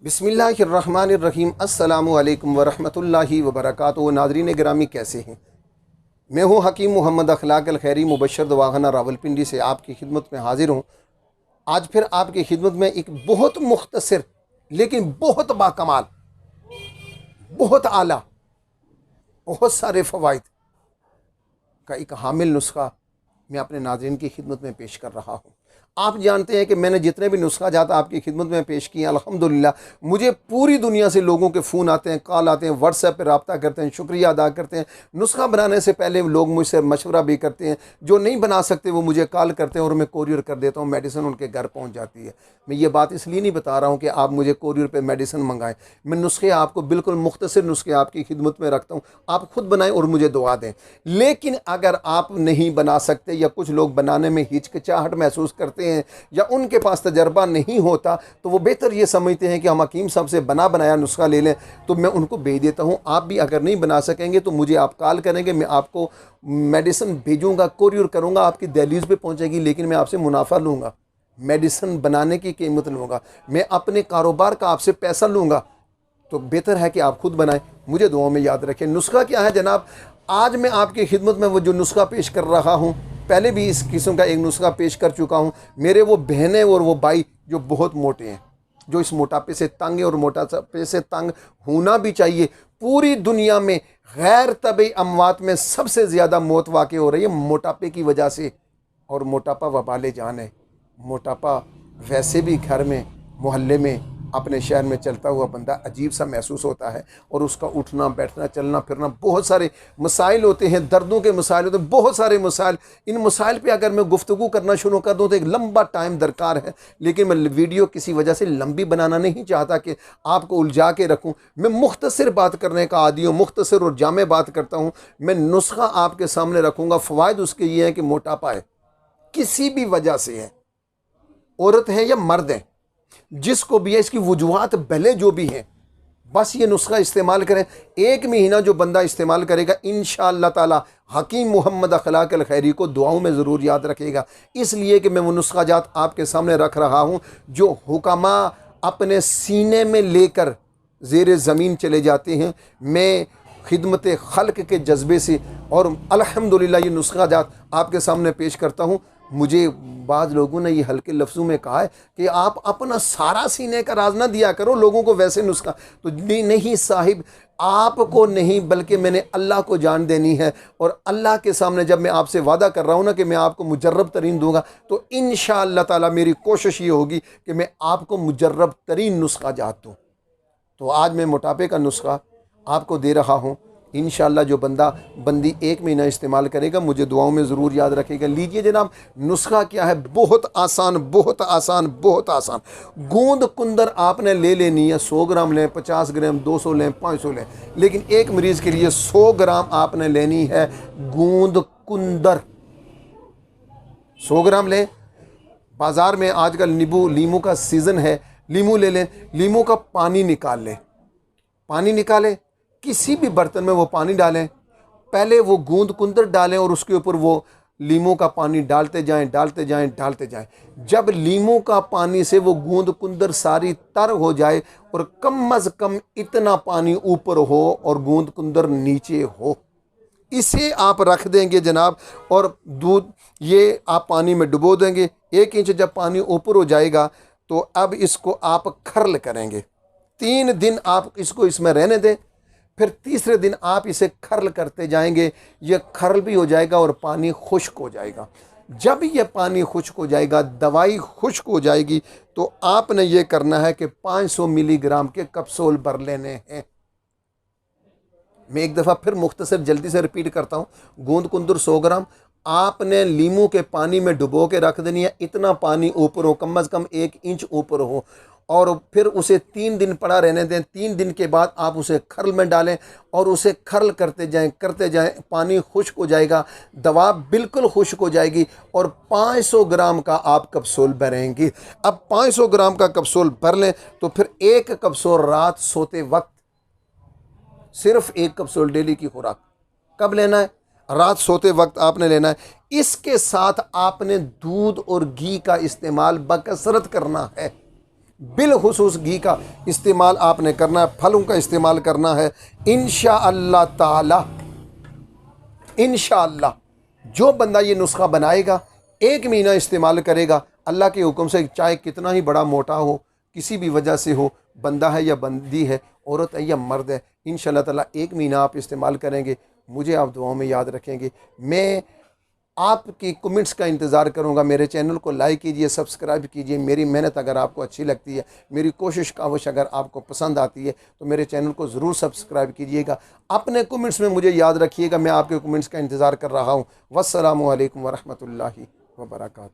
बिस्मिल्लाहिर्रहमानिर्रहीम अस्सलामु अलैकुम वरहमतुल्लाहि वबरकातुहू। नाज़रीन गिरामी, कैसे हैं? मैं हूँ हकीम मोहम्मद अखलाक अल खैरी मुबशर दवाखाना रावलपिंडी से आपकी खिदमत में हाजिर हूँ। आज फिर आपकी खिदमत में एक बहुत मुख्तसर लेकिन बहुत बाकमाल, बहुत आला, बहुत सारे फ़वाइद का एक हामिल नुस्खा मैं अपने नाज़रीन की खिदमत में पेश कर रहा हूँ। आप जानते हैं कि मैंने जितने भी नुस्खा जात आपकी खिदमत में पेश किए, अल्हम्दुलिल्लाह मुझे पूरी दुनिया से लोगों के फ़ोन आते हैं, कॉल आते हैं, व्हाट्सएप पर रब्ता करते हैं, शुक्रिया अदा करते हैं। नुस्खा बनाने से पहले लोग मुझसे मशवरा भी करते हैं। जो नहीं बना सकते वो मुझे कॉल करते हैं और मैं कोरियर कर देता हूँ, मेडिसिन उनके घर पहुँच जाती है। मैं ये बात इसलिए नहीं बता रहा हूँ कि आप मुझे कोरियर पर मेडिसिन मंगाएँ। मैं नुस्खे आपको बिल्कुल मुख्तसर नुस्खे आपकी खिदमत में रखता हूँ, आप खुद बनाएँ और मुझे दुआ दें। लेकिन अगर आप नहीं बना सकते या कुछ लोग बनाने में हिचकिचाहट महसूस करते हैं या उनके पास तजर्बा नहीं होता, तो वो बेहतर ये समझते हैं कि हम हकीम साहब से बना बनाया नुस्खा ले लें, तो मैं उनको भेज देता हूँ। आप भी अगर नहीं बना सकेंगे तो मुझे आप कॉल करेंगे, मैं आपको मेडिसिन भेजूँगा, कोरियर करूँगा, आपकी दहलीज पे पहुँचेगी। लेकिन मैं आपसे मुनाफा लूँगा, मेडिसिन बनाने की कीमत लूँगा, मैं अपने कारोबार का आपसे पैसा लूँगा। तो बेहतर है कि आप खुद बनाएं। मुझे दुआओं में याद रखें। नुस्खा क्या है जनाब? आज मैं आपकी खिदमत में वो जो नुस्खा पेश कर रहा हूँ, पहले भी इस किस्म का एक नुस्खा पेश कर चुका हूँ। मेरे वो बहनें और वो भाई जो बहुत मोटे हैं, जो इस मोटापे से तंग है और मोटापे से तंग होना भी चाहिए। पूरी दुनिया में गैर तबी अमवात में सबसे ज़्यादा मौत वाक़ई हो रही है मोटापे की वजह से, और मोटापा वबाले जान है। मोटापा वैसे भी घर में, मोहल्ले में, अपने शहर में चलता हुआ बंदा अजीब सा महसूस होता है, और उसका उठना बैठना चलना फिरना बहुत सारे मसाइल होते हैं, दर्दों के मसाइल होते हैं, बहुत सारे मसाइल। इन मसाइल पे अगर मैं गुफ्तगू करना शुरू कर दूँ तो एक लंबा टाइम दरकार है। लेकिन मैं वीडियो किसी वजह से लंबी बनाना नहीं चाहता कि आपको उलझा के रखूँ। मैं मुख्तसर बात करने का आदी हूँ, मुख्तसर और जामे बात करता हूँ। मैं नुस्खा आपके सामने रखूँगा। फ़वाइद उसके ये हैं कि मोटापा है, किसी भी वजह से है, औरत है या मर्द है, जिसको भी है, इसकी वजूहात भले जो भी हैं, बस ये नुस्खा इस्तेमाल करें। एक महीना जो बंदा इस्तेमाल करेगा, इंशाअल्लाह ताला हकीम मोहम्मद अखलाक अल खैरी को दुआओं में ज़रूर याद रखेगा। इसलिए कि मैं वो नुस्खा जात आपके सामने रख रहा हूँ जो हुकामा अपने सीने में लेकर ज़ेर ज़मीन चले जाते हैं। मैं खिदमत खल्क के जज्बे से और अल्हम्दुलिल्लाह ये नुस्खा जात आपके सामने पेश करता हूँ। मुझे बाज़ लोगों ने ये हल्के लफ्ज़ों में कहा है कि आप अपना सारा सीने का राज ना दिया करो लोगों को, वैसे नुस्खा तो नहीं साहिब, आपको नहीं बल्कि मैंने अल्लाह को जान देनी है। और अल्लाह के सामने जब मैं आपसे वादा कर रहा हूँ ना कि मैं आपको मुजर्रब तरीन दूंगा, तो इंशाअल्लाह ताला मेरी कोशिश ये होगी कि मैं आपको मुजर्रब तरीन नुस्खा जात दूँ। तो आज मैं मोटापे का नुस्खा आपको दे रहा हूँ। इंशाअल्लाह जो बंदी एक महीना इस्तेमाल करेगा, मुझे दुआओं में ज़रूर याद रखेगा। लीजिए जनाब, नुस्खा क्या है? बहुत आसान, बहुत आसान, बहुत आसान। गूंद कुंदर आपने ले लेनी है। 100 ग्राम लें, 50 ग्राम, 200 लें, 500 लें, लेकिन एक मरीज़ के लिए 100 ग्राम आपने लेनी है गूंद कुंदर। 100 ग्राम लें। बाज़ार में आजकल लीमू का सीज़न है, लीमू ले लें। लीमू का पानी निकाल लें, पानी निकालें, किसी भी बर्तन में वो पानी डालें। पहले वो गूंद कुंदर डालें और उसके ऊपर वो लीमू का पानी डालते जाएं, डालते जाएं, डालते जाएं। जब लीमू का पानी से वो गूंद कुंदर सारी तर हो जाए और कम अज़ कम इतना पानी ऊपर हो और गूंद कुंदर नीचे हो, इसे आप रख देंगे जनाब। और दूध ये आप पानी में डुबो देंगे। 1 इंच जब पानी ऊपर हो जाएगा तो अब इसको आप खर्ल करेंगे। 3 दिन आप इसको इसमें रहने दें, फिर तीसरे दिन आप इसे खर्ल करते जाएंगे। ये खर्ल भी हो जाएगा और पानी खुश्क हो जाएगा। जब ये पानी खुश्क हो जाएगा, दवाई खुश्क हो जाएगी, तो आपने ये करना है कि 500 मिलीग्राम के कैप्सूल भर लेने हैं। मैं एक दफ़ा फिर मुख्तसर जल्दी से रिपीट करता हूँ। गूंद कुंदर 100 ग्राम आपने लीमू के पानी में डुबो के रख देनी है। इतना पानी ऊपर हो, कम अज़ कम 1 इंच ऊपर हो, और फिर उसे 3 दिन पड़ा रहने दें। 3 दिन के बाद आप उसे खर्ल में डालें और उसे खर्ल करते जाएं, करते जाएं। पानी खुश्क हो जाएगा, दवा बिल्कुल खुश्क हो जाएगी, और 500 ग्राम का आप कैप्सूल भरेंगे। अब 500 ग्राम का कैप्सूल भर लें तो फिर एक कैप्सूल रात सोते वक्त, सिर्फ एक कैप्सूल डेली की खुराक। कब लेना है? रात सोते वक्त आपने लेना है। इसके साथ आपने दूध और घी का इस्तेमाल बकसरत करना है। बिलखुसूस घी का इस्तेमाल आपने करना है, फलों का इस्तेमाल करना है। इंशाअल्लाह ताला, इंशाअल्लाह जो बंदा ये नुस्खा बनाएगा, 1 महीना इस्तेमाल करेगा, अल्लाह के हुक्म से, चाहे कितना ही बड़ा मोटा हो, किसी भी वजह से हो, बंदा है या बंदी है, औरत है या मर्द है, इंशाअल्लाह ताला 1 महीना आप इस्तेमाल करेंगे, मुझे आप दुआओं में याद रखेंगे। मैं आपकी कमेंट्स का इंतज़ार करूंगा। मेरे चैनल को लाइक कीजिए, सब्सक्राइब कीजिए। मेरी मेहनत अगर आपको अच्छी लगती है, मेरी कोशिश काविश अगर आपको पसंद आती है, तो मेरे चैनल को ज़रूर सब्सक्राइब कीजिएगा। अपने कमेंट्स में मुझे याद रखिएगा, मैं आपके कमेंट्स का इंतज़ार कर रहा हूँ। वस्सलामु अलैकुम वरहमतुल्लाहि वबरकातुहू।